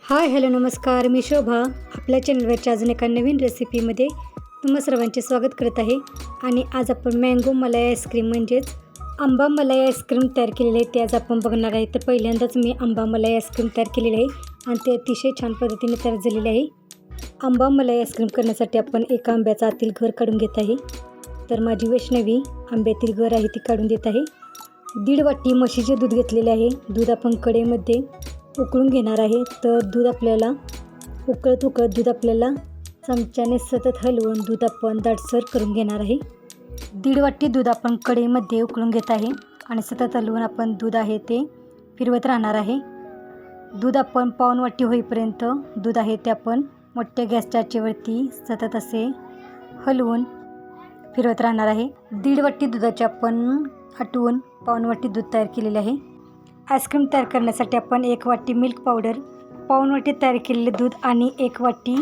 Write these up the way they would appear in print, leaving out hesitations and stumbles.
Hi hello नमस्कार, मी शोभा आपल्या चॅनलवरच्या अजून एका नवीन रेसिपीमध्ये तुम्हा सर्वांचे स्वागत करत आहे. आणि आज आपण मँगो मलाई आईस्क्रीम म्हणजेच आंबा मलाई आईस्क्रीम तयार केलेले आहे ते आज आपण बघणार आहे. तर पहिल्यांदाच मी आंबा मलाई आईस्क्रीम तयार केलेले आहे आणि ते अतिशय छान पद्धतीने तयार झालेले आहे. आंबा मलाई आईस्क्रीम करण्यासाठी आपण एका आंब्याचा आतील घर काढून घेत आहे. तर माझी वैष्णवी आंब्यातील घर आहे ती काढून देत आहे. 1.5 वाटी म्हशीचे दूध घेतलेले आहे. दूध आपण कढईमध्ये उकळून घेणार आहे. तर दूध आपल्याला उकळत दूध आपल्याला चमच्याने सतत हलवून दूध आपण दाटसर करून घेणार आहे. 1.5 वाटी दूध आपण कढईमध्ये उकळून घेत आहे आणि सतत हलवून आपण दूध आहे ते फिरवत राहणार आहे. दूध आपण पाऊण वाटी होईपर्यंत दूध आहे ते आपण मोठ्या गॅसच्या आचेवरती सतत असे हलवून फिरवत राहणार आहे. 1.5 वाटी दुधाचे आपण आटवून पाऊण वाटी दूध तयार केलेले आहे. आईस्क्रीम तयार करण्यासाठी आपण 1 वाटी मिल्क पावडर, पाऊण वाटी तयार केलेले दूध आणि 1 वाटी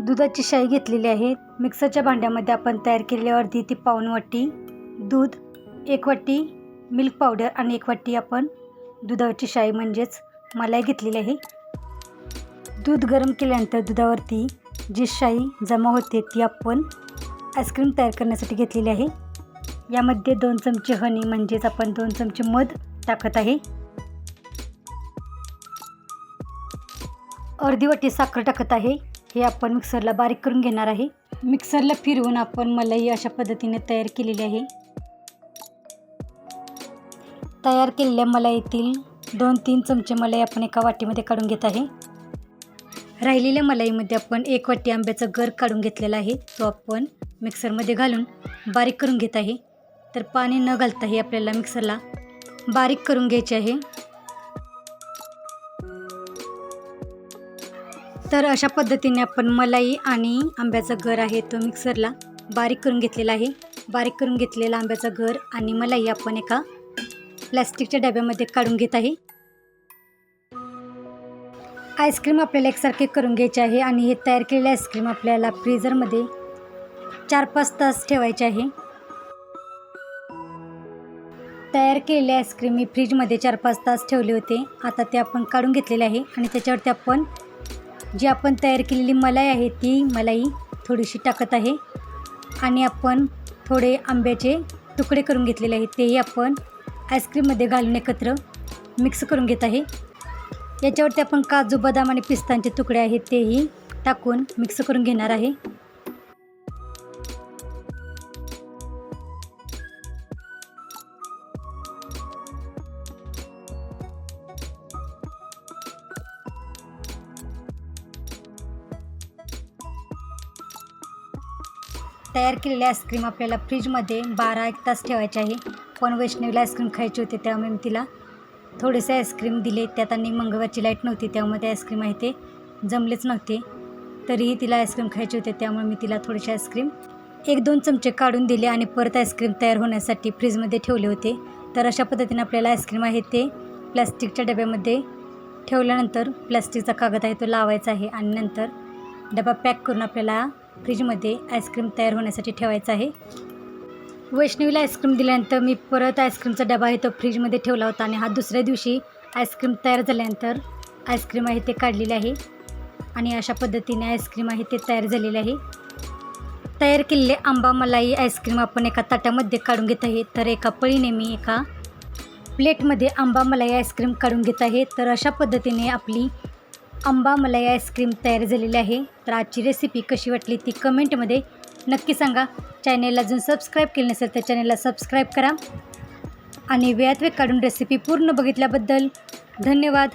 दुधाची शाई घेतलेली आहे. मिक्सरच्या भांड्यामध्ये आपण तयार केलेली अर्धी ती पाऊण वाटी दूध, 1 वाटी मिल्क पावडर आणि 1 वाटी आपण दुधाची शाई म्हणजेच मलाई घेतलेली आहे. दूध गरम केल्यानंतर दुधावरती जी शाई जमा होते ती आपण आईस्क्रीम तयार करण्यासाठी घेतलेली आहे. यामध्ये 2 चमचे हनी म्हणजेच आपण 2 चमचे मध टाकत आहे. अर्धी वाटी साखर टाकत आहे. हे आपण मिक्सरला बारीक करून घेणार आहे. मिक्सरला फिरवून आपण मलाई अशा पद्धतीने तयार केलेली आहे. तयार केलेल्या मलाईतील 2-3 चमचे मलाई आपण एका वाटीमध्ये काढून घेत आहे. राहिलेल्या मलाईमध्ये आपण 1 वाटी आंब्याचा गर काढून घेतलेला आहे. तो आपण मिक्सरमध्ये घालून बारीक करून घेत आहे. तर पाणी न घालताही आपल्याला मिक्सरला बारीक करून घ्यायचे आहे. तर अशा पद्धतीने आपण मलाई आणि आंब्याचा गर आहे तो मिक्सरला बारीक करून घेतलेला आहे. बारीक करून घेतलेला आंब्याचा गर आणि मलाई आपण एका प्लॅस्टिकच्या डब्यामध्ये काढून घेत आहे. आईस्क्रीम आपल्याला एकसारखे करून घ्यायचे आहे आणि हे तयार केलेले आईस्क्रीम आपल्याला फ्रीझरमध्ये 4-5 तास ठेवायचे आहे. तयार केलेले आईस्क्रीम मी फ्रीजमध्ये 4-5 तास ठेवले होते. आता ते आपण काढून घेतलेले आहे आणि त्याच्यावरती आपण जी आपण तयार केलेली मलाई आहे ती मलाई थोडीशी टाकत आहे आणि आपण थोडे आंब्याचे तुकडे करून घेतलेले आहेत तेही आपण आईस्क्रीममध्ये घालून एकत्र मिक्स करून घेत आहे. याच्यावरती आपण काजू, बदाम आणि पिस्तांचे तुकडे आहेत तेही टाकून मिक्स करून घेणार आहे. तयार केलेले आईस्क्रीम आपल्याला फ्रीजमध्ये 12-1 तास ठेवायचे आहे. पण वैष्णवीला आईस्क्रीम खायची होते त्यामुळे मी तिला थोडेसे आईस्क्रीम दिले. त्यात आणि मंगळवारची लाईट नव्हती त्यामुळे ते आईस्क्रीम आहे ते जमलेच नव्हते. तरीही तिला आईस्क्रीम खायची होते त्यामुळे मी तिला थोडेसे आईस्क्रीम 1-2 चमचे काढून दिले आणि परत आईस्क्रीम तयार होण्यासाठी फ्रीजमध्ये ठेवले होते. तर अशा पद्धतीने आपल्याला आईस्क्रीम आहे ते प्लॅस्टिकच्या डब्यामध्ये ठेवल्यानंतर प्लॅस्टिकचा कागद आहे तो लावायचा आहे आणि नंतर डबा पॅक करून आपल्याला फ्रीजमध्ये आईस्क्रीम तयार होण्यासाठी ठेवायचा आहे. वैष्णवीला आईस्क्रीम दिल्यानंतर मी परत आईस्क्रीमचा डबा आहे तो फ्रीजमध्ये ठेवला होता आणि दुसऱ्या दिवशी आईस्क्रीम तयार झाल्यानंतर आईस्क्रीम आहे ते काढलेले आहे आणि अशा पद्धतीने आईस्क्रीम आहे ते तयार झालेले आहे. तयार केलेले आंबा मलाई आईस्क्रीम आपण एका ताटामध्ये काढून घेत आहे. तर एका पळीने मी एका प्लेटमध्ये आंबा मलाई आईस्क्रीम काढून घेत आहे. तर अशा पद्धतीने आपली आंबा मलाई आईस्क्रीम तयार झालेली आहे. तर आजची रेसिपी कशी वाटली ती कमेंटमध्ये नक्की सांगा. चॅनेलला अजून सबस्क्राईब केलं नसेल तर चॅनेलला सबस्क्राईब करा आणि वेळात वेळ काढून रेसिपी पूर्ण बघितल्याबद्दल धन्यवाद.